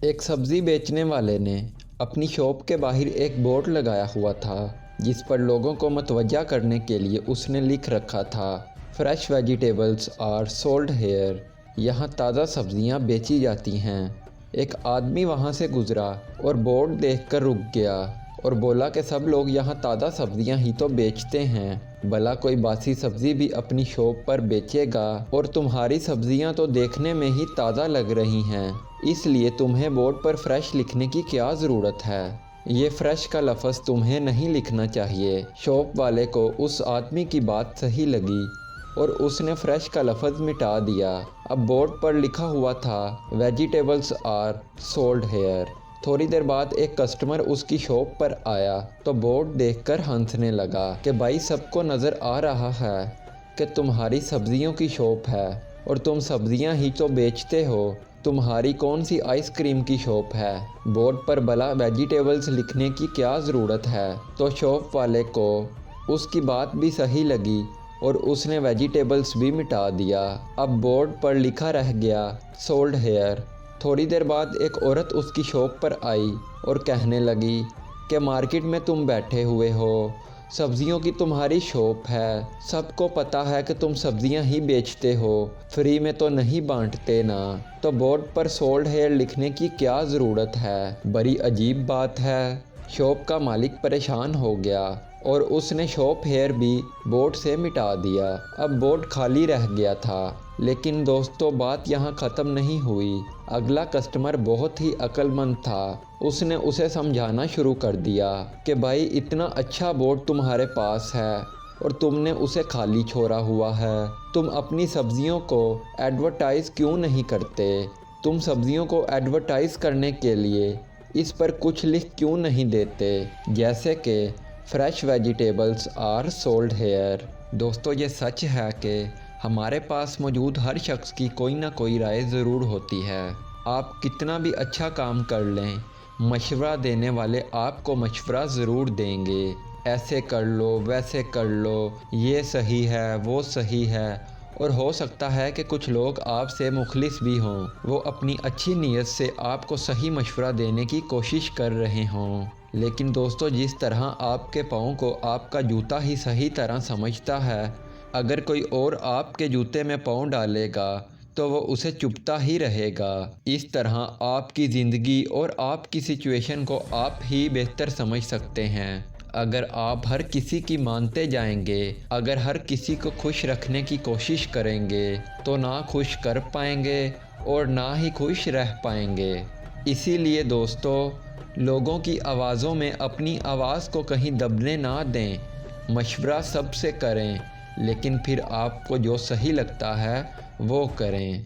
ایک سبزی بیچنے والے نے اپنی شاپ کے باہر ایک بورڈ لگایا ہوا تھا جس پر لوگوں کو متوجہ کرنے کے لیے اس نے لکھ رکھا تھا fresh vegetables are sold here, یہاں تازہ سبزیاں بیچی جاتی ہیں۔ ایک آدمی وہاں سے گزرا اور بورڈ دیکھ کر رک گیا اور بولا کہ سب لوگ یہاں تازہ سبزیاں ہی تو بیچتے ہیں، بھلا کوئی باسی سبزی بھی اپنی شاپ پر بیچے گا؟ اور تمہاری سبزیاں تو دیکھنے میں ہی تازہ لگ رہی ہیں، اس لیے تمہیں بورڈ پر فریش لکھنے کی کیا ضرورت ہے؟ یہ فریش کا لفظ تمہیں نہیں لکھنا چاہیے۔ شاپ والے کو اس آدمی کی بات صحیح لگی اور اس نے فریش کا لفظ مٹا دیا۔ اب بورڈ پر لکھا ہوا تھا ویجیٹیبلز آر سولڈ ہیئر۔ تھوڑی دیر بعد ایک کسٹمر اس کی شاپ پر آیا تو بورڈ دیکھ کر ہنسنے لگا کہ بھائی، سب کو نظر آ رہا ہے کہ تمہاری سبزیوں کی شاپ ہے اور تم سبزیاں ہی تو بیچتے ہو، تمہاری کون سی آئس کریم کی شاپ ہے؟ بورڈ پر بھلا ویجیٹیبلز لکھنے کی کیا ضرورت ہے؟ تو شاپ والے کو اس کی بات بھی صحیح لگی اور اس نے ویجیٹیبلز بھی مٹا دیا۔ اب بورڈ پر لکھا رہ گیا سولڈ ہیئر۔ تھوڑی دیر بعد ایک عورت اس کی شاپ پر آئی اور کہنے لگی کہ مارکیٹ میں تم بیٹھے ہوئے ہو، سبزیوں کی تمہاری شاپ ہے، سب کو پتہ ہے کہ تم سبزیاں ہی بیچتے ہو، فری میں تو نہیں بانٹتے نا، تو بورڈ پر سولڈ ہیئر لکھنے کی کیا ضرورت ہے؟ بڑی عجیب بات ہے۔ شاپ کا مالک پریشان ہو گیا اور اس نے شاپ ہیئر بھی بورڈ سے مٹا دیا۔ اب بورڈ خالی رہ گیا تھا۔ لیکن دوستو، بات یہاں ختم نہیں ہوئی۔ اگلا کسٹمر بہت ہی عقل مند تھا، اس نے اسے سمجھانا شروع کر دیا کہ بھائی، اتنا اچھا بورڈ تمہارے پاس ہے اور تم نے اسے خالی چھوڑا ہوا ہے، تم اپنی سبزیوں کو ایڈورٹائز کیوں نہیں کرتے؟ تم سبزیوں کو ایڈورٹائز کرنے کے لیے اس پر کچھ لکھ کیوں نہیں دیتے، جیسے کہ fresh vegetables are sold here? دوستو، یہ سچ ہے کہ ہمارے پاس موجود ہر شخص کی کوئی نہ کوئی رائے ضرور ہوتی ہے۔ آپ کتنا بھی اچھا کام کر لیں، مشورہ دینے والے آپ کو مشورہ ضرور دیں گے، ایسے کر لو، ویسے کر لو، یہ صحیح ہے، وہ صحیح ہے، اور ہو سکتا ہے کہ کچھ لوگ آپ سے مخلص بھی ہوں، وہ اپنی اچھی نیت سے آپ کو صحیح مشورہ دینے کی کوشش کر رہے ہوں۔ لیکن دوستو، جس طرح آپ کے پاؤں کو آپ کا جوتا ہی صحیح طرح سمجھتا ہے، اگر کوئی اور آپ کے جوتے میں پاؤں ڈالے گا تو وہ اسے چبھتا ہی رہے گا۔ اس طرح آپ کی زندگی اور آپ کی سچویشن کو آپ ہی بہتر سمجھ سکتے ہیں۔ اگر آپ ہر کسی کی مانتے جائیں گے، اگر ہر کسی کو خوش رکھنے کی کوشش کریں گے، تو نہ خوش کر پائیں گے اور نہ ہی خوش رہ پائیں گے۔ اسی لیے دوستو، لوگوں کی آوازوں میں اپنی آواز کو کہیں دبنے نہ دیں، مشورہ سب سے کریں، لیکن پھر آپ کو جو صحیح لگتا ہے وہ کریں۔